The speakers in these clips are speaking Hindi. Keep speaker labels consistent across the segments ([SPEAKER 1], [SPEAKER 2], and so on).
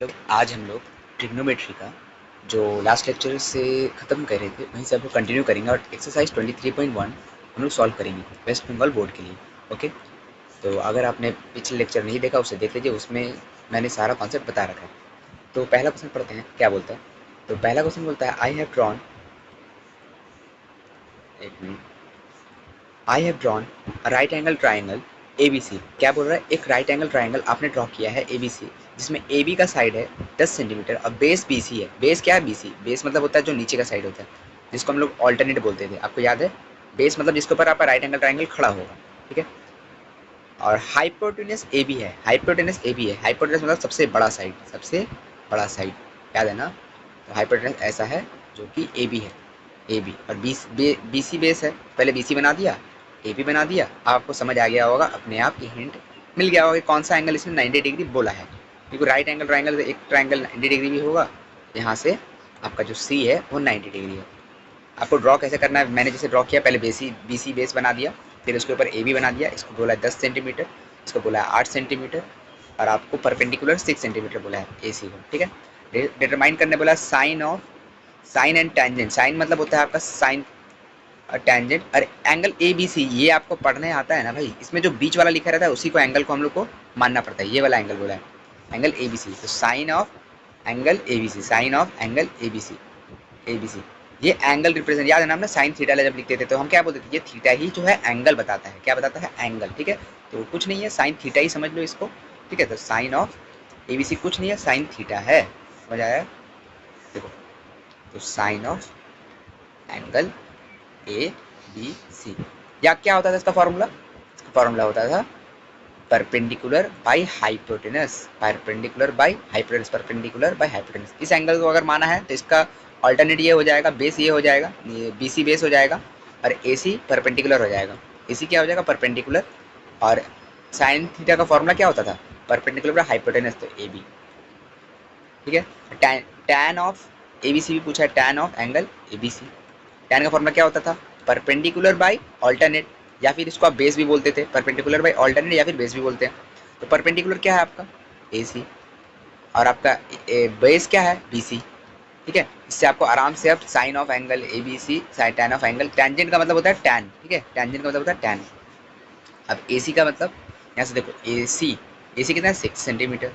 [SPEAKER 1] आज हम लोग ट्रिग्नोमेट्री का जो लास्ट लेक्चर से ख़त्म कर रहे थे वहीं से हम लोग कंटिन्यू करेंगे और एक्सरसाइज 23.1 हम लोग सॉल्व करेंगे वेस्ट बंगाल बोर्ड के लिए। ओके, तो अगर आपने पिछले लेक्चर नहीं देखा उसे देख लीजिए, उसमें मैंने सारा कॉन्सेप्ट बता रखा है। तो पहला क्वेश्चन पढ़ते हैं, क्या बोलता है। तो पहला क्वेश्चन बोलता है आई हैव ड्रॉन, एक minute, I have drawn right angle triangle A B C. क्या बोल रहा है, एक राइट एंगल ट्राइंगल आपने ड्रॉ किया है ए बी सी, जिसमें ए बी का साइड है 10 सेंटीमीटर और बेस बी सी है। बेस क्या है, बी सी। बेस मतलब होता है जो नीचे का साइड होता है, जिसको हम लोग ऑल्टरनेट बोलते थे, आपको याद है। बेस मतलब जिसके ऊपर आपका राइट एंगल ट्राइंगल खड़ा होगा, ठीक है। और हाइपोटेनस ए बी है, हाइपोटेनस ए बी है। हाइपोटेनस मतलब सबसे बड़ा साइड, सबसे बड़ा साइड, याद है ना। तो हाइपोटेनस ऐसा है जो कि ए बी है, ए बी। और बी सी बेस है, पहले बी सी बना दिया, ए बी बना दिया। आपको समझ आ गया होगा, अपने आप की हिंट मिल गया होगा कि कौन सा एंगल इसने 90 डिग्री बोला है, क्योंकि राइट एंगल ट्राइंगल एक ट्राइंगल 90 डिग्री भी होगा। यहाँ से आपका जो सी है वो 90 डिग्री है। आपको ड्रॉ कैसे करना है, मैंने जैसे ड्रॉ किया, पहले बी सी बेस बना दिया, फिर उसके ऊपर ए बी बना दिया। इसको बोला है 10 सेंटीमीटर, इसको बोला है 8 सेंटीमीटर, और आपको परपेंडिकुलर 6 सेंटीमीटर बोला है ए सी को, ठीक है। डिटरमाइन करने बोला sine of, sine and tangent. Sine मतलब होता है आपका साइन और टेंजेंट। और एंगल ए बी सी ये आपको पढ़ने आता है ना भाई, इसमें जो बीच वाला लिखा रहता है उसी को एंगल को हम लोग को मानना पड़ता है। ये वाला एंगल बोला है एंगल ए बी सी, तो sine of angle A B C, sine of angle A B C, A B C. ये एंगल रिप्रेजेंट, याद है ना, हमने साइन थीटा जब लिखते थे तो हम क्या बोलते थे, ये थीटा ही जो है एंगल बताता है। क्या बताता है, एंगल, ठीक है। तो कुछ नहीं है, साइन थीटा ही समझ लो इसको, ठीक है। तो sine of A B C कुछ नहीं है, साइन थीटा है, समझ आया। देखो, तो sine of angle A B C, या क्या होता था इसका फॉर्मूला, फॉर्मूला होता था perpendicular by hypotenuse, perpendicular by hypotenuse, perpendicular by hypotenuse. इस एंगल को अगर माना है तो इसका ऑल्टरनेट ये हो जाएगा, बेस ये हो जाएगा, ये बी सी बेस हो जाएगा, और ए सी परपेंडिकुलर हो जाएगा। ए सी क्या हो जाएगा, परपेंडिकुलर। और साइन थीटा का फॉर्मूला क्या होता था, परपेंडिकुलर बाई हाइपोटेनस, तो ए बी, ठीक है। Tan of A B C भी पूछा है, tan of angle A B C. Tan का फॉर्मूला क्या होता था, परपेंडिकुलर बाई ऑल्टरनेट, या फिर इसको आप बेस भी बोलते थे, परपेंडिकुलर बाई ऑल्टरनेट या फिर बेस भी बोलते हैं। तो परपेंडिकुलर क्या है आपका, ए सी, और आपका बेस क्या है, बी सी, ठीक है। इससे आपको आराम से अब sine of angle A B C, tan of angle, tangent का मतलब होता है टैन, ठीक है, टेंजेंट का मतलब होता है टैन। अब ए सी का मतलब, यहाँ से देखो, ए सी कितना है, 6 सेंटीमीटर।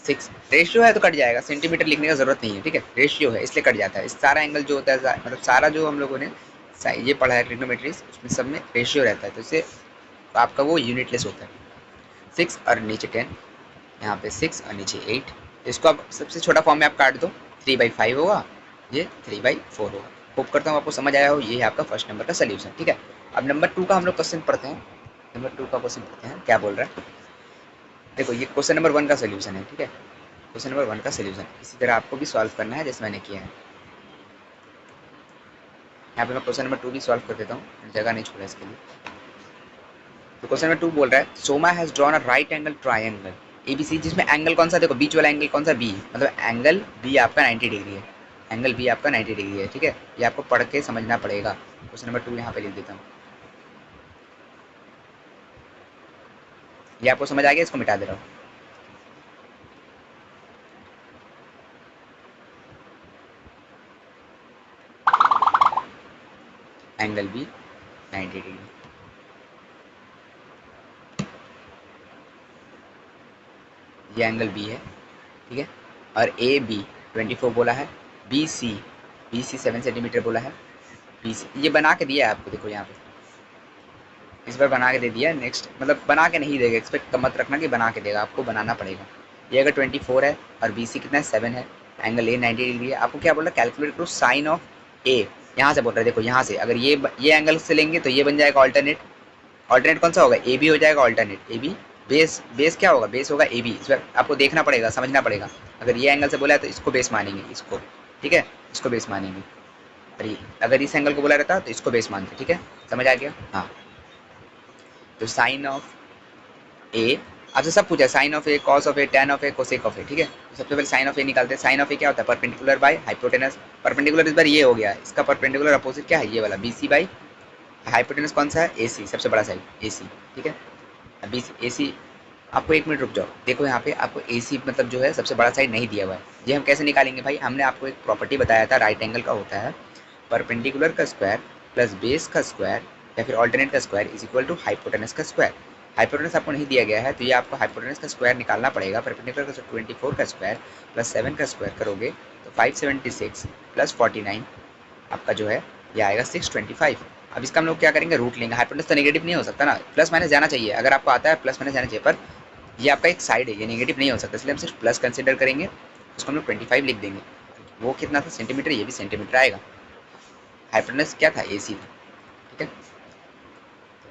[SPEAKER 1] 6 रेशियो है तो कट जाएगा, सेंटीमीटर लिखने का जरूरत नहीं है, ठीक है, रेशियो है इसलिए कट जाता है। इस सारा एंगल जो होता है, मतलब सारा जो हम लोगों ने ये पढ़ा है ट्रिग्नोमेट्री, उसमें सब में रेशियो रहता है, तो इससे आपका वो यूनिटलेस होता है। 6 और नीचे 10, यहाँ पे 6 और नीचे 8। इसको आप सबसे छोटा फॉर्म में आप काट दो, 3/5 होगा, ये 3/4 होगा। होप करता हूँ आपको समझ आया हो। ये है आपका फर्स्ट नंबर का सोल्यूशन, ठीक है। अब नंबर 2 का हम लोग क्वेश्चन पढ़ते हैं। नंबर 2 का क्वेश्चन पढ़ते हैं, क्या बोल रहा है। देखो, ये क्वेश्चन नंबर 1 का सोल्यूशन है, ठीक है, क्वेश्चन नंबर 1 का सोल्यूशन। इसी तरह आपको भी सॉल्व करना है जैसे मैंने किया है। यहाँ पे मैं क्वेश्चन नंबर 2 भी सॉल्व कर देता हूँ, जगह नहीं छोड़ा इसके लिए। तो क्वेश्चन नंबर 2 बोल रहा है, Soma has drawn a right angle triangle A B C, जिसमें एंगल कौन सा, देखो बीच वाला एंगल कौन सा, बी, मतलब एंगल बी आपका 90 डिग्री है, एंगल बी आपका 90 डिग्री है, ठीक है। ये आपको पढ़ के समझना पड़ेगा। क्वेश्चन नंबर 2 यहाँ पे लिख देता हूँ, ये आपको समझ आ गया, इसको मिटा दे रहा हूँ। एंगल बी 90 डिग्री, ये एंगल बी है, ठीक है। और ए बी 24 बोला है, बी सी 7 सेंटीमीटर बोला है, बी सी ये बना के दिया है आपको, देखो यहाँ पे इस बार बना के दे दिया। नेक्स्ट मतलब बना के नहीं देगा, एक्सपेक्ट मत रखना कि बना के देगा, आपको बनाना पड़ेगा। ये अगर 24 है और बी सी कितना है, 7 है, एंगल ए 90 डिग्री है, आपको क्या बोल रहा है, कैलकुलेट करो साइन ऑफ ए। यहाँ से बोल रहा है, देखो यहाँ से अगर ये एंगल से लेंगे तो ये बन जाएगा ऑल्टरनेट। ऑल्टरनेट कौन सा होगा, ए बी हो जाएगा ऑल्टरनेट, ए बी। बेस क्या होगा, बेस होगा ए बी। इस बार आपको देखना पड़ेगा, समझना पड़ेगा। अगर ये एंगल से बोला है तो इसको बेस मानेंगे, इसको, ठीक है, इसको बेस मानेंगे। और अगर इस एंगल को बोला रहता तो इसको बेस मानते, ठीक है, समझ आ गया। हाँ, तो साइन ऑफ ए, आपसे सब पूछा, sine of A, cos of A, tan of A, cosec of A, ठीक है। तो सबसे पहले साइन ऑफ ए निकालते हैं। साइन ऑफ ए क्या होता है, परपेंडिकुलर बाय हाइपोटेनस। परपेंडिकुलर इस बार ये हो गया, इसका परपेंडिकुलर अपोजिट क्या है, ये वाला बी सी बाई हाइपोटेनस कौन सा है, ए सी, सबसे बड़ा साइड ए सी, ठीक है। बी सी ए सी आपको 1 मिनट रुक जाओ, देखो यहाँ पे आपको AC मतलब जो है सबसे बड़ा साइड नहीं दिया हुआ है। ये हम कैसे निकालेंगे भाई, हमने आपको एक प्रॉपर्टी बताया था राइट एंगल का होता है परपेंडिकुलर का स्क्वायर प्लस बेस का स्क्वायर या फिर ऑल्टरनेट का square is equal to hypotenuse का स्क्वायर। हाइपोटेनस आपको नहीं दिया गया है तो ये आपको हाइपोटेनस का स्क्वायर निकालना पड़ेगा। परपेंडिकुलर का 24 का स्क्वायर प्लस 7 का स्क्वायर करोगे तो 576 प्लस 49 आपका जो है ये आएगा 625। अब इसका हम लोग क्या करेंगे, रूट लेंगे। हाइपोटेनस तो नेगेटिव नहीं हो सकता ना, प्लस माइनस जाना चाहिए। अगर आपको आता है प्लस माइनस जाना चाहिए, पर ये आपका एक साइड है, ये नेगेटिव नहीं हो सकता, इसलिए हम सिर्फ प्लस कंसिडर करेंगे। उसको हम लोग 25 लिख देंगे। वो कितना था सेंटीमीटर, ये भी सेंटीमीटर आएगा। हाइपोटेनस क्या था, AC था, ठीक है।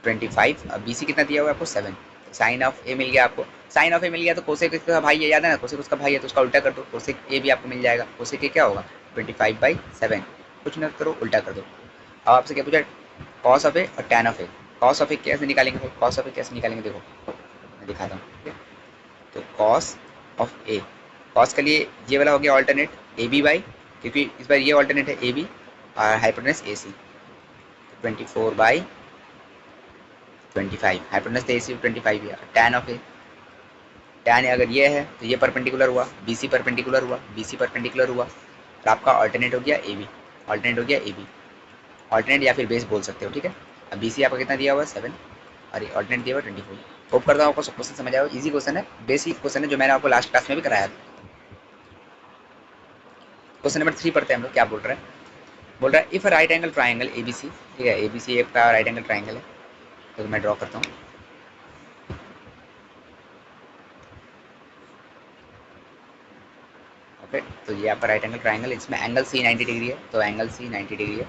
[SPEAKER 1] 25। अब BC कितना दिया हुआ है आपको 7। साइन ऑफ ए मिल गया आपको। साइन ऑफ ए मिल गया तो कोसेक इसका भाई है, याद है ना, कोसेक उसका भाई है तो उसका उल्टा कर दो, कोसेक ए भी आपको मिल जाएगा। कोसेक ए क्या होगा 25/7, कुछ ना करो उल्टा कर दो। अब आपसे क्या पूछा, कॉस ऑफ ए और tan of A. Cos of A कैसे निकालेंगे, कॉस ऑफ ए कैसे निकालेंगे देखो मैं दिखाता हूँ, ठीक है। तो कॉस ऑफ ए, कॉस के लिए ये वाला हो गया ऑल्टरनेट AB बाई, क्योंकि इस बार ये ऑल्टरनेट है AB और हाइपोटेनस AC। 24/25 हाइपोटेनस तो AC 25 है। टैन ऑफ ए, टैन अगर ये है तो ये परपेंडिकुलर हुआ, BC परपेंडिकुलर हुआ, BC परपेंडिकुलर हुआ और आपका ऑल्टरनेट हो गया AB, ऑल्टरनेट हो गया AB, ऑल्टरनेट या फिर बेस बोल सकते हो, ठीक है। अब BC आपका कितना दिया हुआ है 7 और ये ऑल्टरनेट दिया हुआ 24। होप करता हूँ आपको सब क्वेश्चन समझ आया। इजी क्वेश्चन है, बेसिक क्वेश्चन है जो मैंने आपको लास्ट क्लास में भी कराया था। क्वेश्चन नंबर 3 पढ़ते हैं हम लोग, क्या बोल रहा है, बोल रहा है if right angle triangle ABC, ठीक है, ABC एक का राइट एंगल ट्राइंगल है। तो मैं ड्रॉ करता हूँ। ओके, तो ये आपका राइट एंगल ट्राइंगल, इसमें एंगल C 90 डिग्री है, तो एंगल C 90 डिग्री है,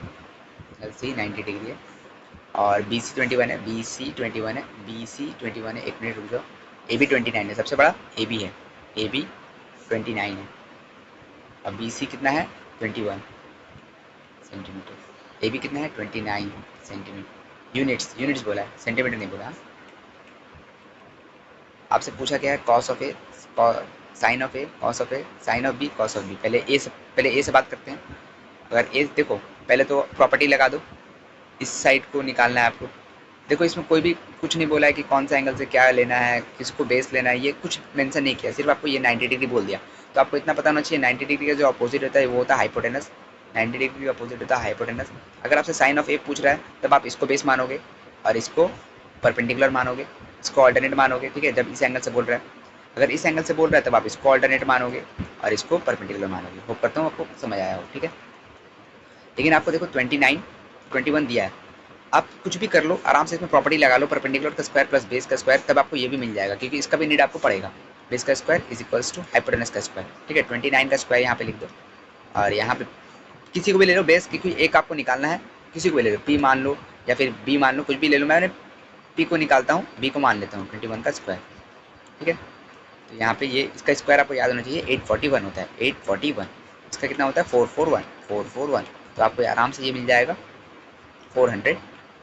[SPEAKER 1] एंगल C 90 डिग्री है। और BC 21 है, BC 21 है, BC 21 है, 1 मिनट रुक जाओ। AB 29 है, सबसे बड़ा AB है, AB 29 है। अब BC कितना है 21 सेंटीमीटर, AB कितना है 29 सेंटीमीटर। यूनिट्स बोला है, सेंटीमीटर नहीं बोला। आपसे पूछा क्या है, cos of A, sine of A, cos of A, sine of B, cos of B. पहले ए से बात करते हैं। अगर ए देखो, पहले तो प्रॉपर्टी लगा दो, इस साइड को निकालना है आपको। देखो इसमें कोई भी कुछ नहीं बोला है कि कौन सा एंगल से क्या लेना है, किसको बेस लेना है, ये कुछ मेंशन नहीं किया, सिर्फ आपको ये 90 डिग्री बोल दिया। तो आपको इतना पता होना चाहिए 90 डिग्री का जो अपोजिट होता है वो होता है हाइपोटेनस। 90 डिग्री का अपोजिट होता है हाइपोटेनस। अगर आपसे साइन ऑफ ए पूछ रहा है तब आप इसको बेस मानोगे और इसको परपेंडिकुलर मानोगे, इसको ऑल्टरनेट मानोगे, ठीक है, जब इस एंगल से बोल रहा है। अगर इस एंगल से बोल रहा है तब आप इसको ऑल्टरनेट मानोगे और इसको परपेंडिकुलर मानोगे। होप करता हूँ आपको समझ आया हो, ठीक है। लेकिन आपको देखो 29 21 दिया है, आप कुछ भी कर लो आराम से, इसमें प्रॉपर्टी लगा लो, परपेंडिकुलर का स्क्वायर प्लस बेस का स्क्वायर, तब आपको ये भी मिल जाएगा, क्योंकि इसका भी नीड आपको पड़ेगा। बेस का square is equals to hypotenuse का स्क्वायर, ठीक है। 29 का स्क्वायर यहाँ पे लिख दो और यहाँ पे किसी को भी ले लो बेस, क्योंकि एक आपको निकालना है, किसी को भी ले लो, P मान लो या फिर B मान लो, कुछ भी ले लो। मैंने P को निकालता हूँ, B को मान लेता हूँ 21 का स्क्वायर, ठीक है। तो यहाँ पे ये इसका स्क्वायर आपको याद होना चाहिए 841 होता है, 841। इसका कितना होता है 441। तो आपको आराम से ये मिल जाएगा 400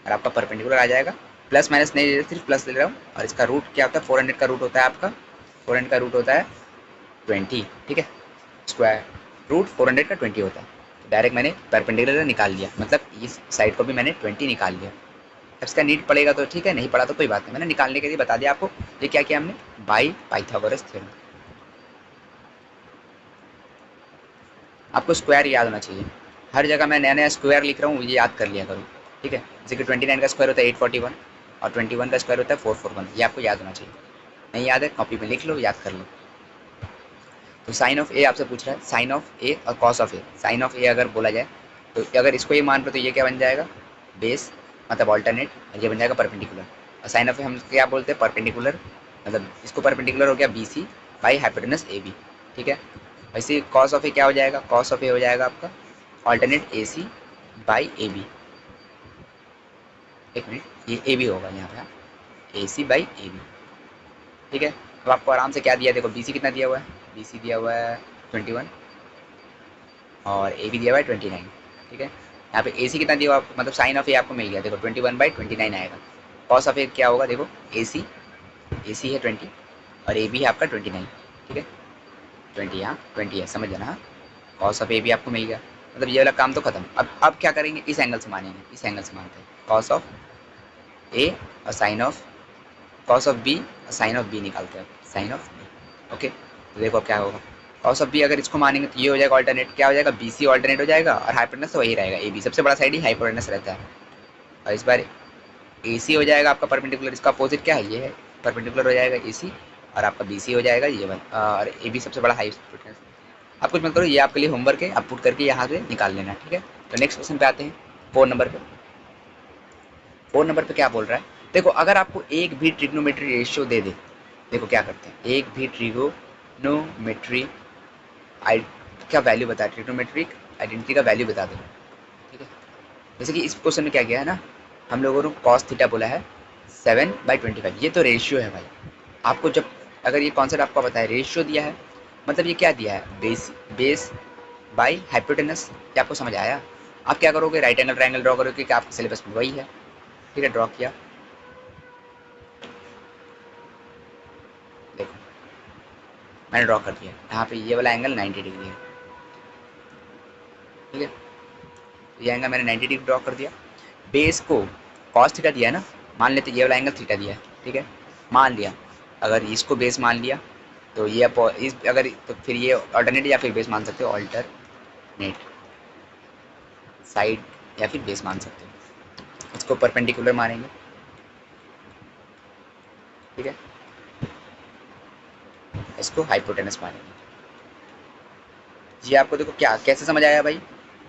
[SPEAKER 1] और आपका परपेंडिकुलर आ जाएगा। प्लस माइनस नहीं ले रहे, सिर्फ प्लस ले रहा हूँ। और इसका रूट क्या होता है, 400 का रूट होता है आपका, 400 का रूट होता है 20, ठीक है। स्क्वायर रूट 400 का 20 होता है। तो डायरेक्ट मैंने परपेंडिकुलर निकाल लिया, मतलब इस साइड को भी मैंने 20 निकाल लिया। अब इसका नीड पड़ेगा तो ठीक है, नहीं पड़ा तो कोई बात नहीं, मैंने निकालने के लिए बता दिया आपको। ये क्या किया हमने, बाई पाइथागोरस थ्योरम। आपको स्क्वायर याद होना चाहिए, हर जगह मैं नया नया स्क्वायर लिख रहा हूँ, ये याद कर लिया करो, ठीक है। जैसे कि 29 का स्क्वायर होता है 841 और 21 का स्क्वायर होता है 441, ये आपको याद होना चाहिए। नहीं याद है कॉपी में लिख लो, याद कर लो। तो साइन ऑफ ए आपसे पूछ रहा है, साइन ऑफ ए और cos of A. Sine of A अगर बोला जाए तो अगर इसको ये मान लो तो ये क्या बन जाएगा, बेस मतलब ऑल्टरनेट, और ये बन जाएगा परपेंडिकुलर। और साइन ऑफ ए हम क्या बोलते हैं, परपेंडिकुलर, मतलब इसको परपेंडिकुलर हो गया BC बाई हाइपोटेनस AB, ठीक है। वैसे कॉस ऑफ ए क्या हो जाएगा, कॉस ऑफ ए हो जाएगा आपका ऑल्टरनेट AC बाई AB। एक मिनट, ये AB होगा यहाँ पे, AC बाई AB, ठीक है। अब आपको आराम से क्या दिया, देखो BC कितना दिया हुआ है, BC दिया हुआ है 21 और AB दिया हुआ है 29, ठीक है। यहाँ पे AC कितना दिया हुआ आपको, मतलब साइन ऑफ ए आपको मिल गया, देखो 21/29 आएगा। कॉस ऑफ ए क्या होगा, देखो AC है 20 और AB है आपका 29, ठीक है। 20 यहाँ 20 है, समझ जाना। हाँ, कॉस ऑफ ए भी आपको मिल गया, मतलब ये वाला काम तो खत्म। अब क्या करेंगे, इस एंगल से मानेंगे, इस एंगल से मानते हैं कॉस ऑफ ए और sine of cos of B sine of B निकालते हैं, साइन ऑफ बी। ओके, तो देखो क्या होगा, कॉस ऑफ बी अगर इसको मानेंगे तो ये हो जाएगा ऑल्टरनेट, क्या हो जाएगा, बी सी ऑल्टरनेट हो जाएगा, और हाइपोटेनस तो वही रहेगा ए बी, सबसे बड़ा साइड ही हाइपोटेनस रहता है। और इस बार ए सी हो जाएगा आपका परपेंडिकुलर, इसका अपोजिट क्या है, ये है परपेंडिकुलर हो जाएगा ए सी, और आपका बी सी हो जाएगा ये वन, और ए बी सबसे बड़ा हाइपोटेनस। आप कुछ मत करो, ये आपके लिए होमवर्क है, आप पुट करके यहाँ से निकाल लेना, ठीक है। तो नेक्स्ट क्वेश्चन पे आते हैं, 4 नंबर पे। 4 नंबर पे क्या बोल रहा है, देखो अगर आपको एक भी ट्रिग्नोमेट्री रेशियो दे दे, देखो क्या करते हैं, एक भी ट्रिग्नोमेट्री क्या वैल्यू बता, ट्रिग्नोमेट्रिक आइडेंटिटी का वैल्यू बता दो, ठीक है। जैसे कि इस क्वेश्चन में क्या किया है ना, हम लोगों ने कॉस थीटा बोला है 7/25, ये तो रेशियो है भाई। आपको जब अगर ये कॉन्सेप्ट आपको पता है, रेशियो दिया है मतलब ये क्या दिया है, बेस बाई हाइपोटेनस, ये आपको समझ आया। आप क्या करोगे, राइट एंगल ट्रायंगल ड्रॉ करोगे, क्योंकि आपके सिलेबस में वही है, ठीक है। ड्रॉ किया, देखो मैंने ड्रॉ कर दिया, यहाँ पे ये वाला एंगल 90 डिग्री है, ठीक है। ये एंगल मैंने 90 डिग्री ड्रॉ कर दिया, बेस को कॉस थीटा दिया है ना, मान लेते ये वाला एंगल थीटा दिया है, ठीक है, मान लिया। अगर इसको बेस मान लिया तो ये इस अगर तो फिर ये ऑल्टरनेट या फिर बेस मान सकते हो, ऑल्टरनेट साइड या फिर बेस मान सकते हो। इसको परपेंडिकुलर मानेंगे, ठीक है, इसको हाइपोटेनस मानेंगे। ये आपको देखो क्या कैसे समझ आया भाई।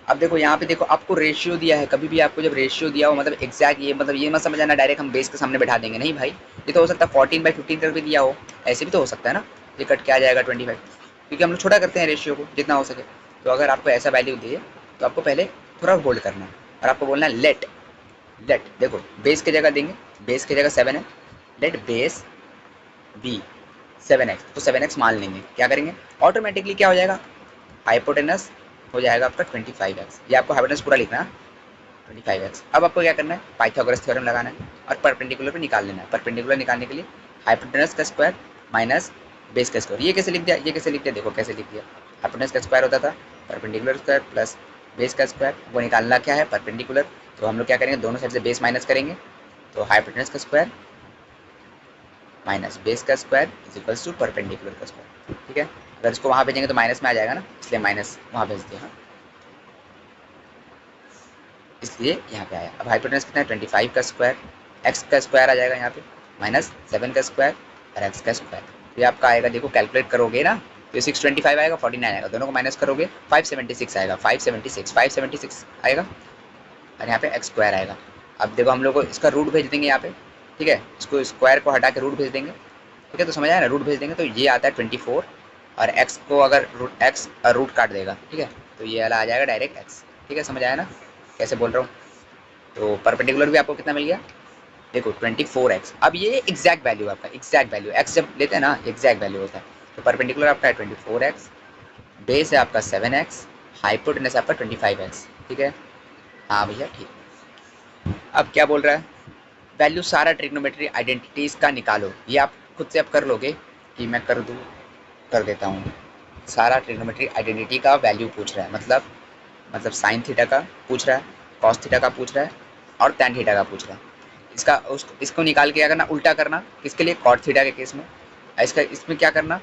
[SPEAKER 1] अब देखो यहाँ पे देखो आपको रेशियो दिया है, कभी भी आपको जब रेशियो दिया हो मतलब एग्जैक्ट, ये मतलब ये मत समझ आना डायरेक्ट हम बेस के सामने बैठा देंगे, नहीं भाई। ये तो हो सकता है 14/15 तक भी दिया हो, ऐसे भी तो हो सकता है ना, ये कट के आ जाएगा 25, क्योंकि हम लोग छोटा करते हैं रेशियो को जितना हो सके। तो अगर आपको ऐसा वैल्यू दिए तो आपको पहले थोड़ा होल्ड करना है, और आपको बोलना है लेट, देखो बेस की जगह देंगे, बेस की जगह 7 है, लेट बेस बी 7x, तो 7x मान लेंगे, क्या करेंगे ऑटोमेटिकली क्या हो जाएगा, हाइपोटेनस हो जाएगा आपका 25x। ये आपको हाइपोटेनस पूरा लिखना है 25x। अब आपको क्या करना है, पाइथागोरस थ्योरम लगाना है और परपेंडिकुलर पे निकाल लेना है। परपेंडिकुलर निकालने के लिए हाइपोटेनस का स्क्वायर माइनस बेस का स्क्वायर, ये कैसे लिख दिया, ये कैसे लिख दिया, देखो कैसे लिख दिया, हाइपोटेनस का स्क्वायर होता था परपेंडिकुलर स्क्वायर प्लस बेस का स्क्वायर, वो निकालना क्या है परपेंडिकुलर। तो हम लोग क्या करेंगे, दोनों साइड से बेस माइनस करेंगे, तो हाइपोटेनस का स्क्वायर माइनस बेस का square is equals to perpendicular का स्क्वायर, ठीक है। अगर इसको वहाँ भेजेंगे तो माइनस में आ जाएगा ना, इसलिए माइनस वहाँ भेज दिया, हाँ इसलिए यहाँ पे आया। अब हाइपोटेनस कितना है 25 का स्क्वायर, एक्स का स्क्वायर आ जाएगा यहाँ पे माइनस 7 का स्क्वायर और एक्स का स्क्वायर। तो ये आपका आएगा, देखो कैलकुलेट करोगे ना तो 625 आएगा, 49 आएगा, दोनों को माइनस करोगे 576 आएगा, 576 आएगा, और यहाँ पे एक्स स्क्वायर आएगा। अब देखो हम लोग को इसका रूट भेज देंगे यहाँ पे, ठीक है, इसको स्क्वायर को हटा के रूट भेज देंगे, ठीक है। तो समझ आया ना, रूट भेज देंगे तो ये आता है 24, और एक्स को अगर रूट काट देगा, ठीक है, तो ये वाला आ जाएगा डायरेक्ट एक्स, ठीक है। समझ आया ना कैसे बोल रहा हूँ। तो परपेंडिकुलर भी आपको कितना मिल गया, देखो 24x। अब ये एग्जैक्ट वैल्यू आपका, एग्जैक्ट वैल्यू एक्स जब लेते हैं ना एग्जैक्ट वैल्यू होता है। तो परपेंडिकुलर आपका है 24x, बेस है आपका 7x, हाइपोटेनस आपका 25x, ठीक है। हाँ भैया ठीक। अब क्या बोल रहा है, वैल्यू सारा ट्रिग्नोमेट्री आइडेंटिटीज़ का निकालो। ये आप खुद से अब कर लोगे कि मैं कर दूँ, कर देता हूँ। सारा ट्रिग्नोमेट्री आइडेंटिटी का वैल्यू पूछ रहा है, मतलब साइन थीटा का पूछ रहा है, कॉस थीटा का पूछ रहा है, और टैन थीटा का पूछ रहा है। इसको निकाल के क्या करना, उल्टा करना, किसके लिए, कॉट थीटा के केस में। इसका इसमें क्या करना,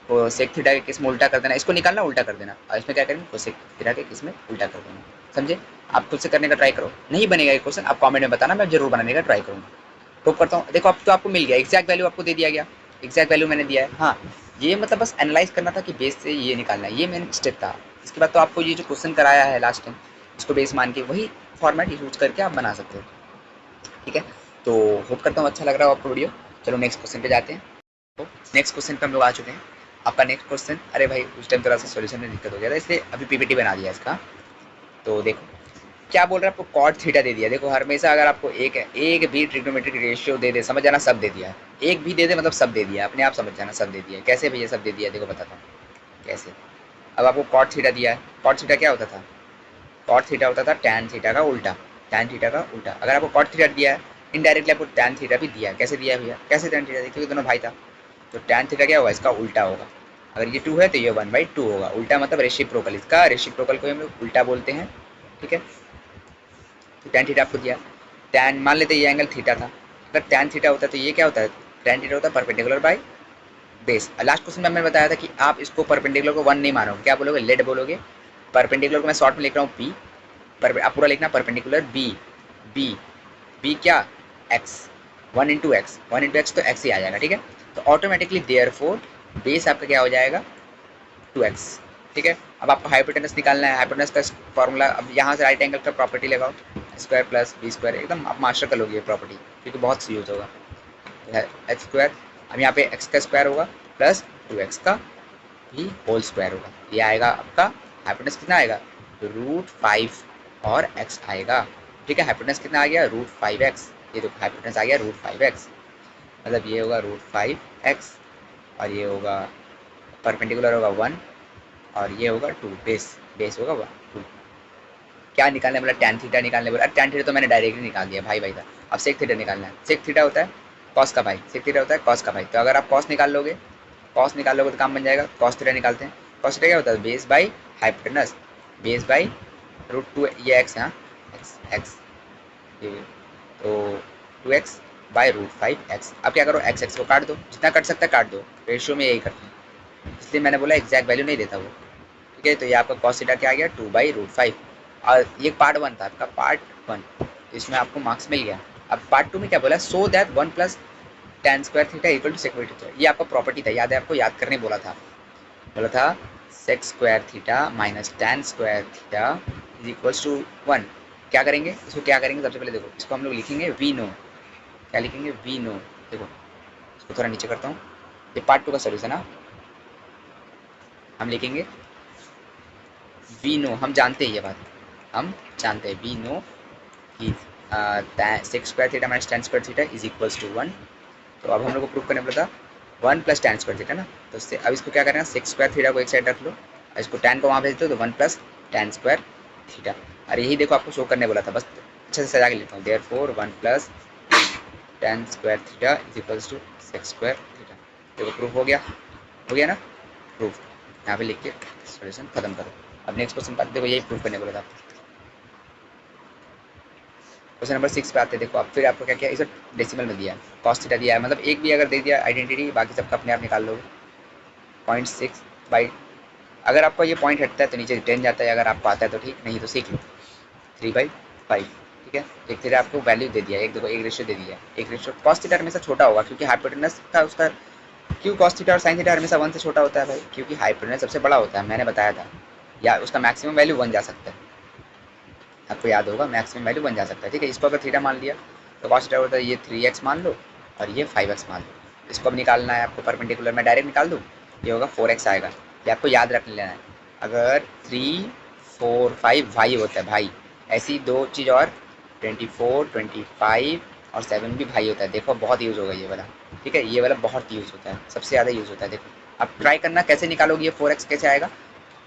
[SPEAKER 1] वो सेक थीटा के केस में उल्टा कर देना, इसको निकालना उल्टा कर देना, और इसमें क्या करेंगे, वो सेक थीटा के केस में उल्टा कर देना। समझे, आप खुद से करने का ट्राई करो, नहीं बनेगा ये क्वेश्चन आप कमेंट में बताना, मैं जरूर बनाने का ट्राई करूँगा। होप करता हूँ। देखो अब तो आपको मिल गया, एग्जैक्ट वैल्यू आपको दे दिया गया, एग्जैक्ट वैल्यू मैंने दिया है। हाँ ये मतलब बस एनालाइज करना था कि बेस से ये निकालना है, ये मेन स्टेप था। इसके बाद तो आपको ये जो क्वेश्चन कराया है लास्ट टाइम, इसको बेस मान के वही फॉर्मेट यूज करके आप बना सकते हो, ठीक है। तो होप करता हूँ अच्छा लग रहा हो आपको वीडियो। चलो नेक्स्ट क्वेश्चन पे जाते हैं। तो नेक्स्ट क्वेश्चन पे हम लोग आ चुके हैं। आपका नेक्स्ट क्वेश्चन, अरे भाई उस टाइम थोड़ा सा सॉल्यूशन में दिक्कत हो गया था, इसलिए अभी पीपीटी बना दिया इसका। तो देखो क्या बोल रहा है, आपको कॉट थीटा दे दिया। देखो हमेशा अगर आपको एक भी ट्रिग्नोमेट्रिक रेशियो दे दे, समझ जाना सब दे दिया है, एक भी दे दे मतलब सब दे दिया, अपने आप समझ जाना सब दे दिया है। कैसे भैया सब दे दिया, देखो बताता हूँ कैसे। अब आपको कॉट थीटा दिया है, कॉट थीटा क्या होता था, कॉट थीटा होता था टैन थीटा का उल्टा, टैन थीटा का उल्टा। अगर आपको कॉट थीटा दिया है, इनडायरेक्टली आपको टैन थीटा भी दिया है। कैसे दिया है भैया, कैसे टैन थीटा दिया, क्योंकि दोनों भाई था। तो टैन थीटा क्या होगा, इसका उल्टा होगा। अगर ये 2 है तो ये 1/2 होगा, उल्टा मतलब रेसिप्रोकल, इसका रेसिप्रोकल को हम लोग उल्टा बोलते हैं, ठीक है। तो टैन थीटा आपको दिया, टैन मान लेते ये एंगल थीटा था, अगर टैन थीटा होता है तो ये क्या होता है, tan थीटा होता है perpendicular by base. Last question में मैंने बताया था कि आप इसको परपेंडिकुलर को 1 नहीं मानोगे, क्या बोलोगे, लेट बोलोगे। परपेंडिकुलर को मैं शॉर्ट में लिख रहा हूँ पी, पर आप पूरा लिखना परपेंडिकुलर बी, बी बी क्या, एक्स, 1 इंटू एक्स तो एक्स ही आ जाएगा, ठीक है। तो ऑटोमेटिकली देयरफॉर बेस आपका क्या हो जाएगा, 2x, ठीक है। अब आपको हाइपोटेनस निकालना है, हाइपोटेनस का फॉर्मूला, अब यहाँ से राइट एंगल का प्रॉपर्टी लगाओ, स्क्वायर प्लस बी स्क्वायर, एकदम आप मास्टर कर लोगे ये प्रॉपर्टी, क्योंकि बहुत यूज होगा। एक्स स्क्वायर, अब यहाँ पे एक्स का स्क्वायर होगा प्लस 2x का भी होल स्क्वायर होगा, ये आएगा आपका हाइपोटेनस कितना आएगा, √5 और x आएगा, ठीक है। हाइपोटेनस कितना आ गया, √5x, ये देखो हाइपोटेनस आ गया √5x, मतलब ये होगा √5x और ये होगा परपेंडिकुलर होगा 1 और ये होगा 2, बेस होगा 1 2। क्या निकालने बोला, टैन थीटा निकालने बोला। टैन थीटा तो मैंने डायरेक्टली निकाल दिया भाई था। अब सेक थीटा निकालना है। सेक थीटा होता है कॉस का भाई, सेक थीटा होता है कॉस का भाई। तो अगर आप कॉस निकाल लोगे तो काम बन जाएगा। कॉस थीटा निकालते हैं। कॉस थीटा क्या होता है, base by hypotenuse, base by √2, ये एक्स, यहाँ एक्स ये, तो 2x बाई √5x। अब क्या करो, एक्स को काट दो, जितना कट सकता है काट दो, रेशियो में यही करते हैं, इसलिए मैंने बोला एग्जैक्ट वैल्यू नहीं देता वो, ठीक है। तो ये आपका कॉस थीटा क्या आ गया, 2/√5। और ये पार्ट 1 था आपका, पार्ट 1, इसमें आपको मार्क्स मिल गया। अब पार्ट 2 में क्या बोला, so that 1 + tan square theta equal to sec square theta, ये आपका प्रॉपर्टी था, याद है आपको, याद करने बोला था sec square theta minus tan square theta is equals to 1। क्या करेंगे इसको, क्या करेंगे, सबसे पहले देखो इसको हम लोग लिखेंगे वी नो, क्या लिखेंगे, वी नो। देखो इसको थोड़ा नीचे करता हूँ, ये पार्ट 2 का सोल्यूशन है। हम लिखेंगे वी नो, हम जानते हैं ये बात, हम जानते हैं वी नो कि sec square theta minus tan square theta is equals to 1। तो अब हम लोग को प्रूव करने पड़ता 1 + tan स्क्वायर थीटा ना, तो इससे अब इसको क्या करना है, सेक स्क्वायर थीटा को एक साइड रख लो, इसको tan को वहाँ भेज दो, तो 1 + tan स्क्वायर थीटा। और यही देखो आपको शो करने बोला था, बस अच्छे से सजा के लिखता हूँ, therefore 1 + tan square theta is equals to sec square theta. देखो प्रूफ हो गया ना, प्रूफ। यहाँ पे लिख के सॉल्यूशन खत्म करो। अब नेक्स्ट क्वेश्चन पर देखो, यही प्रूफ करने बोला था। क्वेश्चन नंबर 6 पे आते हैं। देखो अब फिर आपको क्या किया, इसे डेसिमल में दिया है, कॉस थीटा दिया है, मतलब एक भी अगर दे दिया आइडेंटिटी, बाकी सबका अपने आप निकाल लोगे। 0.6 बाई, अगर आपको ये पॉइंट हटता है तो नीचे 10 जाता है, अगर आपको आता है तो ठीक, नहीं तो सीख लो, 3/5, ठीक है। एक थीटा आपको वैल्यू दे दिया है, एक देखो एक रेशियो दे दिया है, एक रेशियो कॉस थीटा हमेशा छोटा होगा, क्योंकि हाइपोटेनस का उसका, क्यों कॉस थीटा और साइन थीटा हमेशा 1 से छोटा होता है भाई, क्योंकि हाइपोटेनस सबसे बड़ा होता है, मैंने बताया था, या उसका मैक्सिमम वैल्यू 1 जा सकता है, आपको याद होगा मैक्सिमम वैल्यू 1 जा सकता है, ठीक है। इसको अगर थीटा मान लिया तो कॉस थीटा होता है ये 3x मान लो और ये 5x मान लो। इसको अब निकालना है आपको परपेंडिकुलर, मैं डायरेक्ट निकाल दूँ, ये होगा 4x आएगा, ये आपको याद रख लेना है। अगर 3 4 5 भाई होता है भाई, ऐसी दो चीज़, और 24 25 और 7 भी भाई होता है, देखो बहुत यूज़ होगा ये वाला, ठीक है, ये वाला बहुत यूज़ होता है, सबसे ज़्यादा यूज़ होता है। देखो अब ट्राई करना कैसे निकालोगे, ये 4x कैसे आएगा,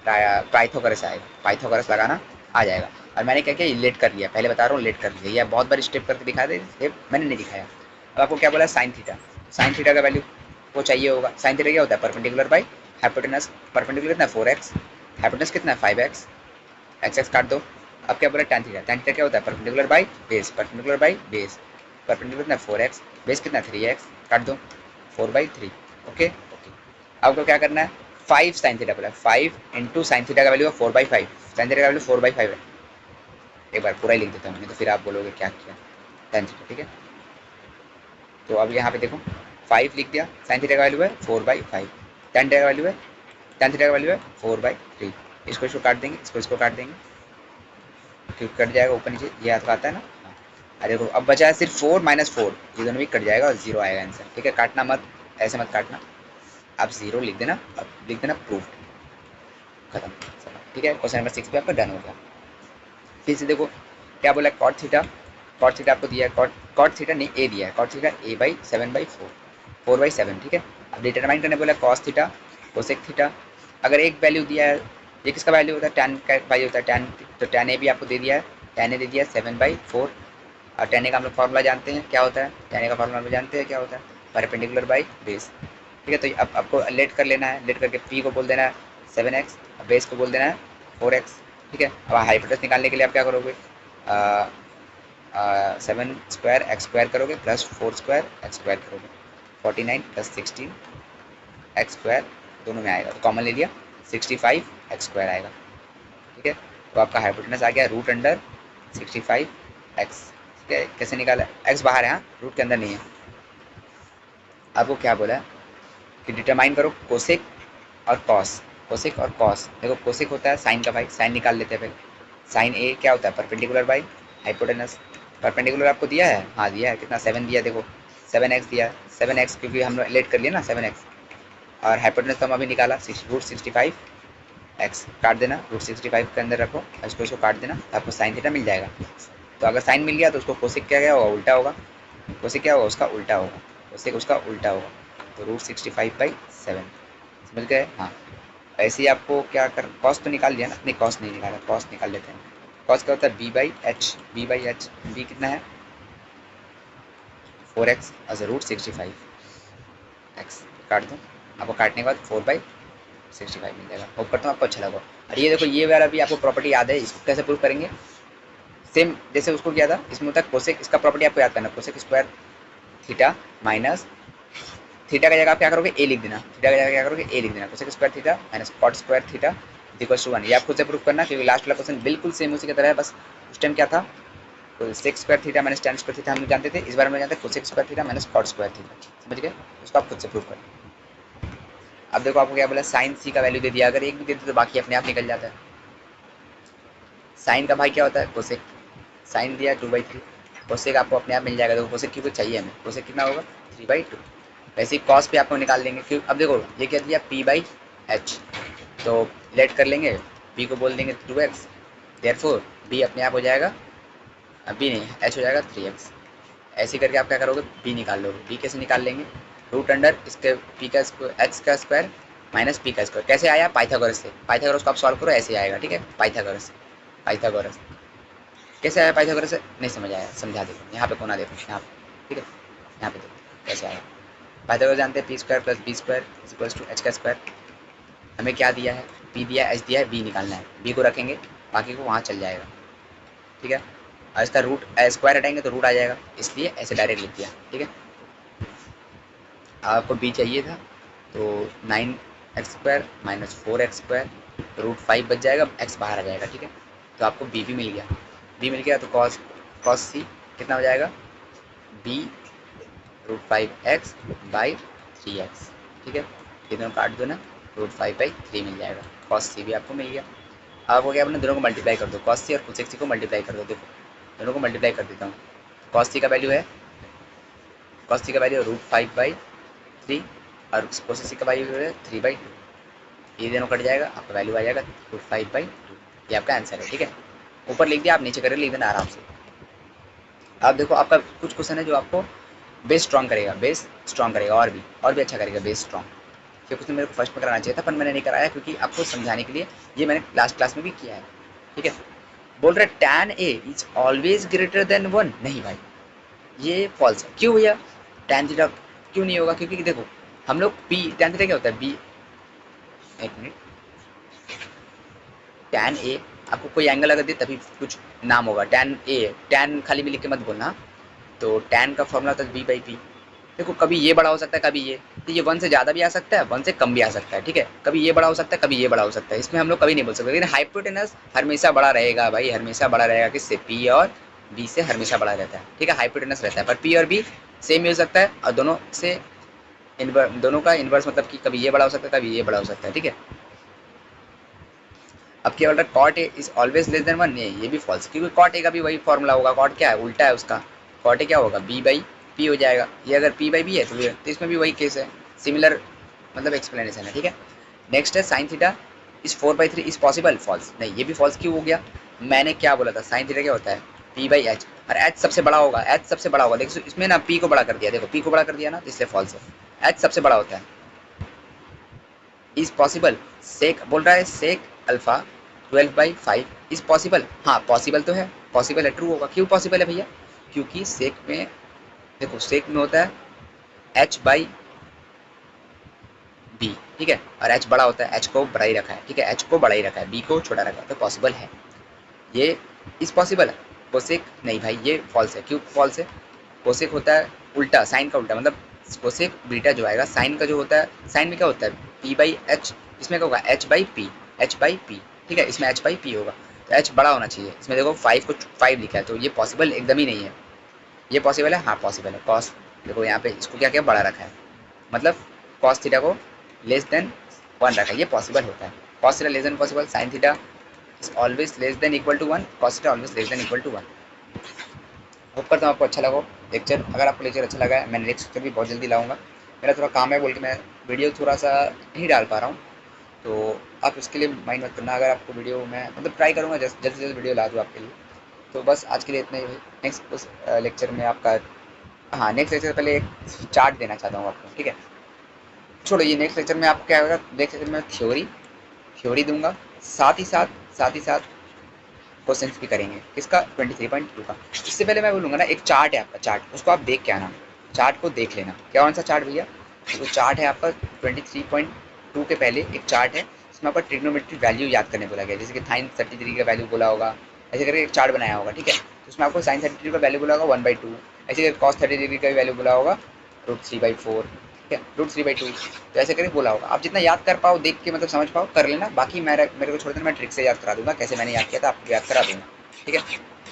[SPEAKER 1] पाइथागोरस आएगा, पाइथागोरस लगाना आ जाएगा। और मैंने क्या किया, लेट कर लिया, पहले बता रहा हूँ लेट कर लिया, या बहुत बार स्टेप करके दिखा दे, स्टेप मैंने नहीं दिखाया। अब आपको क्या बोला, साइन थीटा, साइन थीटा का वैल्यू वो चाहिए होगा। साइन थीटा क्या होता है, परपेंडिकुलर बाई हाइपोटेनस, परपेंडिकुलर कितना है 4x, हाइपोटेनस कितना है 5x, एक्स काट दो। अब क्या बोला, tan थीटा, tan थीटा क्या होता है, perpendicular by base, perpendicular by base, perpendicular कितना 4x, बेस कितना 3x, काट दो 4/3, ओके ओके। आपको क्या करना है, 5 साइन थीटा बोला, 5 इंटू साइन थीटा का वैल्यू है 4/5, साइन थीटा का वैल्यू 4/5 है। एक बार पूरा ही लिख देता हूँ, नहीं तो फिर आप बोलोगे क्या किया, साइन थीटा, ठीक है। तो अब यहाँ पे देखो 5 लिख दिया, साइन थीटा का वैल्यू है 4/5, tan थीटा का वैल्यू है, tan थीटा का वैल्यू है 4/3। इसको काट देंगे, इसको काट देंगे, क्योंकि कट जाएगा ऊपर नीचे, ये हाथ का आता है ना। अरे देखो अब बचा है सिर्फ 4 - 4, ये दोनों भी कट जाएगा और 0 आएगा आंसर, ठीक है। काटना मत, ऐसे मत काटना, आप 0 लिख देना, अब लिख देना प्रूफ, खत्म, ठीक है। क्वेश्चन नंबर 6 पे आपका डन हो गया। फिर से देखो क्या बोला, कॉट थीटा, कॉट थीटा आपको दिया है, कॉट थीटा नहीं ए दिया है, कॉट थीटा a/7/4, 4/7, ठीक है। अब डिटरमाइन करने बोला कॉस थीटा, कोसेक थीटा, अगर एक वैल्यू दिया है, ये किसका वैल्यू होता है, tan का वैल्यू होता है, tan, तो tan a भी आपको दे दिया है, tan a दे दिया है 7/4, और tan a का हम लोग फॉर्मूला जानते हैं क्या होता है, tan a का फॉर्मूला हम लोग जानते हैं क्या होता है, परपेंडिकुलर बाई बेस, ठीक है। तो अब आपको लेट कर लेना है, लेट करके p को बोल देना है 7x, बेस को बोल देना है 4x, ठीक है। अब हाइपोटेनस निकालने के लिए आप क्या करोगे, 7 स्क्वायर x स्क्वायर करोगे प्लस 4 स्क्वायर x स्क्वायर करोगे, 49 प्लस 16 एक्स स्क्वायर दोनों में आएगा, तो कॉमन ले लिया 65 एक्स स्क्वायर आएगा। ठीक है, तो आपका हाइपोटेनस आ गया रूट अंडर 65 एक्स। ठीक है, कैसे निकाला, एक्स बाहर है, हाँ रूट के अंदर नहीं है। आपको क्या बोला है कि डिटरमाइन करो कोसेक और कॉस। कोसेक और कॉस, देखो कोसेक होता है साइन का भाई, साइन निकाल लेते हैं पहले। साइन ए क्या होता है, परपेंडिकुलर बाई हाइपोटेनस। परपेंडिकुलर आपको दिया है, हाँ दिया है, कितना 7 दिया, देखो 7x दिया है, 7x क्योंकि हम लेट कर लिया ना 7x। और हाइपोटेनस तो हम अभी निकाला रूट 65 एक्स, काट देना रूट 65 के अंदर रखो, इसको काट देना, तो आपको साइन थीटा मिल जाएगा। तो अगर साइन मिल गया तो उसको कोसेक क्या होगा, उल्टा होगा। कोसेक क्या होगा, उसका उल्टा होगा, कोसेक उसका उल्टा होगा। तो रूट 65/7 समझ गए, हाँ। ऐसे ही आपको क्या कर, कॉस तो निकाल लिया ना, नहीं कॉस नहीं निकाला, कॉस निकाल लेते हैं। कॉस क्या होता है, b/h, b/h, b कितना है 4x, अच्छा रूट 65 एक्स, काट दो, आपको काटने के बाद 4/65 मिल जाएगा। होप करता हूँ आपको अच्छा लगा। और ये देखो ये वाला भी आपको प्रॉपर्टी याद है, इसको कैसे प्रूव करेंगे, सेम जैसे उसको किया था, इसमें होता है कोसेक, इसका प्रॉपर्टी आपको याद करना, cosec square theta minus theta का जगह आप क्या करोगे ए लिख देना, थीटा का जगह क्या करोगे ए लिख देना, cosec square theta minus cot square theta equals to 1। ये आप खुद से प्रूव करना, क्योंकि लास्ट वाला क्वेश्चन बिल्कुल सेम उसी की तरह है, बस उस टाइम क्या था, तो sec square theta minus tan square theta हम जानते थे, इस बार हम जानते हैं cosec square theta minus cot square theta. समझ गए, उसको आप खुद से प्रूव करें। अब देखो आपको क्या बोला, साइन सी का वैल्यू दे दिया, अगर एक भी दे दे तो बाकी अपने आप निकल जाता है। साइन का भाई क्या होता है कोसेक, साइन दिया 2/3, कोसेक आपको अपने आप मिल जाएगा। देखो कोसेक क्योंकि चाहिए हमें, कोसेक कितना होगा 3/2। वैसे ही कॉस पे आपको निकाल लेंगे, क्यों अब देखो ये क्या दिया p/h, तो लेट कर लेंगे, b को बोल देंगे 2x, देयरफॉर b अपने आप हो जाएगा, b नहीं h हो जाएगा 3x। ऐसे करके आप क्या करोगे, b निकाल लोगे। b कैसे निकाल लेंगे, रूट अंडर इसके p का स्क्वायर x का स्क्वायर माइनस p का स्क्वायर। कैसे आया, पाइथागोरस से, पाइथागोरस को आप सॉल्व करो ऐसे आएगा। ठीक है, पाइथागोरस से, पाइथागोरस कैसे आया, पाइथागोरस से नहीं समझ आया, समझा देखो, यहाँ पे कोना देखो, यहाँ पे ठीक है, यहाँ पे देखो कैसे आया। पाइथागोरस जानते हैं, P square plus B square equals to H का स्क्वायर। हमें क्या दिया है, पी दिया है, एच दिया है, बी निकालना है, बी को रखेंगे, बाकी को वहाँ चल जाएगा। ठीक है, और इसका रूट स्क्वायर हटाएंगे तो रूट आ जाएगा, इसलिए ऐसे डायरेक्ट लिख दिया। ठीक है, आपको बी चाहिए था, तो 9x² माइनस 4x² रूट 5 बच जाएगा, x बाहर आ जाएगा। ठीक है, तो आपको बी भी मिल गया, बी मिल गया, तो कॉस सी कितना हो जाएगा, b रूट 5x/3x। ठीक है, ये दोनों काट दो ना, रूट 5/3 मिल जाएगा, कॉस सी भी आपको मिल गया। अब हो गया, अपने दोनों को मल्टीप्लाई कर दो, कॉस सी और कोसेक सी को मल्टीप्लाई कर दो। देखो दोनों को मल्टीप्लाई कर देता हूँ, कॉस सी का वैल्यू है, कॉस सी का वैल्यू रूट 5/3 और कोसेक सी का वैल्यू है 3/2। ये दोनों कट जाएगा, आपका वैल्यू आ जाएगा रूट 5/2। ये आपका आंसर है। ठीक है, ऊपर लिख दिया, आप नीचे करके लिख देना आराम से। अब देखो आपका कुछ क्वेश्चन है जो आपको बेस स्ट्रॉन्ग करेगा, बेस स्ट्रॉन्ग करेगा, और भी अच्छा करेगा बेस स्ट्रॉन्ग। ये क्वेश्चन मेरे को फर्स्ट में कराना चाहिए था, पर मैंने नहीं कराया, क्योंकि आपको समझाने के लिए, ये मैंने लास्ट क्लास में भी किया है। ठीक है, बोल रहे tan a is always greater than 1, नहीं भाई ये फॉल्स है। क्यों भैया, tan थीटा क्यों नहीं होगा, क्योंकि देखो हम लोग p, tan थीटा क्या होता है b, एक मिनट, tan a आपको कोई एंगल अगर दे तभी कुछ नाम होगा, tan a, tan खाली भी लिख के मत बोलना। तो tan का फॉर्मूला होता है b/p। देखो कभी ये बड़ा हो सकता है, कभी ये, तो ये 1 से ज़्यादा भी आ सकता है, 1 से कम भी आ सकता है। ठीक है, कभी ये बड़ा हो सकता है, कभी ये बड़ा हो सकता है, इसमें हम लोग कभी नहीं बोल सकते, लेकिन हाइपोटेनस हमेशा बड़ा रहेगा भाई, हमेशा बड़ा रहेगा, किससे, p और b से हमेशा बड़ा रहता है। ठीक है, हाइपोटेनस रहता है, पर p और b सेम ही हो सकता है, और दोनों से दोनों का इन्वर्स, मतलब कि कभी ये बड़ा हो सकता है, कभी ये बड़ा हो सकता है। ठीक है, अब क्या बोल रहा है, cot A is always less than 1, ये भी फॉल्स, क्योंकि कॉट ए का भी वही फॉर्मूला होगा, कॉट क्या है, उल्टा है उसका, कॉट ए क्या होगा, b/p हो जाएगा। ये अगर p/b है तो इसमें भी वही केस है, सिमिलर मतलब एक्सप्लेनेशन है। ठीक है, नेक्स्ट है sine theta is 4/3 is possible, false, नहीं ये भी फॉल्स क्यों हो गया, मैंने क्या बोला था, साइन थीटा क्या होता है p/h, और h सबसे बड़ा होगा, h सबसे बड़ा होगा, देखो इसमें ना p को बड़ा कर दिया, देखो p को बड़ा कर दिया ना, तो इसलिए फॉल्स है, h सबसे बड़ा होता है। इज पॉसिबल, सेक बोल रहा है, सेक अल्फा 12/5 इज पॉसिबल, हाँ पॉसिबल तो है, पॉसिबल है, ट्रू होगा। क्यों पॉसिबल है भैया, क्योंकि सेक में, देखो सेक में होता है h/b, ठीक है, और h बड़ा होता है, h को बड़ा ही रखा है। ठीक है, h को बड़ा ही रखा है, b को छोटा रखा है, तो पॉसिबल है, ये इज पॉसिबल है। कोसेक नहीं भाई, ये फॉल्स है। क्यों फॉल्स है, कोसेक होता है उल्टा, साइन का उल्टा, मतलब कोसेक बीटा जो आएगा साइन का जो होता है, साइन में क्या होता है पी बाई एच, इसमें क्या होगा H by P, H by P, ठीक है, इसमें एच बाई पी होगा, तो एच बड़ा होना चाहिए। इसमें देखो 5 को 5 लिखा है, तो ये पॉसिबल एकदम ही नहीं है। ये पॉसिबल है, हाँ पॉसिबल है। कॉस देखो यहाँ पे इसको क्या किया, बड़ा रखा है, मतलब कॉस थीटा को लेस देन 1 रखा है, ये पॉसिबल होता है। Cos theta less than possible, sine theta is always less than equal to 1, cos theta always less than equal to 1। Hope करता हूँ आपको अच्छा लगा लेक्चर। अगर आपको लेक्चर अच्छा लगा है, मैं नेक्स्ट लेक्चर भी बहुत जल्दी लाऊंगा। मेरा थोड़ा काम है बोल के मैं वीडियो थोड़ा सा नहीं डाल पा रहा हूँ, तो आप इसके लिए माइंड मत करना। अगर आपको वीडियो मैं मतलब ट्राई करूँगा जल्द से जल्द वीडियो ला दूँ आपके लिए। तो बस आज के लिए इतना ही। नेक्स्ट उस लेक्चर में आपका, हाँ नेक्स्ट लेक्चर से पहले एक चार्ट देना चाहता हूँ आपको, ठीक है। छोड़ो ये नेक्स्ट लेक्चर में आपको क्या होगा, नेक्स्ट लेक्चर में थ्योरी दूंगा, साथ ही साथ क्वेश्चंस भी करेंगे। किसका 23.2 का। इससे पहले मैं बोलूँगा ना, एक चार्ट है आपका, चार्ट उसको आप देख के आना, चार्ट को देख लेना। क्या कौन सा चार्ट भैया, तो चार्ट है आपका 23.2 के पहले एक चार्ट है, इसमें आपका ट्रिग्नोमेट्रिक वैल्यू याद करने बोला गया, जैसे कि साइन 33 का वैल्यू बोला होगा, ऐसे करके एक चार्ट बनाया होगा, ठीक है। तो उसमें आपको साइन 33 का वैल्यू बोला होगा 1/2, ऐसे करके कॉस 30 का भी वैल्यू बोला होगा √3/4, ठीक है, √3/2, तो ऐसे करके बोला होगा। आप जितना याद कर पाओ, देख के मतलब समझ पाओ, कर लेना। बाकी मेरे को छोड़ देना, मैं ट्रिक से याद करा दूंगा, कैसे मैंने याद किया था आपको याद करा दूंगा, ठीक है।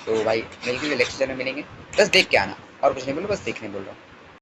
[SPEAKER 1] तो भाई मिलकर नेक्स्ट लेक्चर में मिलेंगे, बस देख के आना, और कुछ नहीं बोलो, बस देखने बोल रहा हूँ।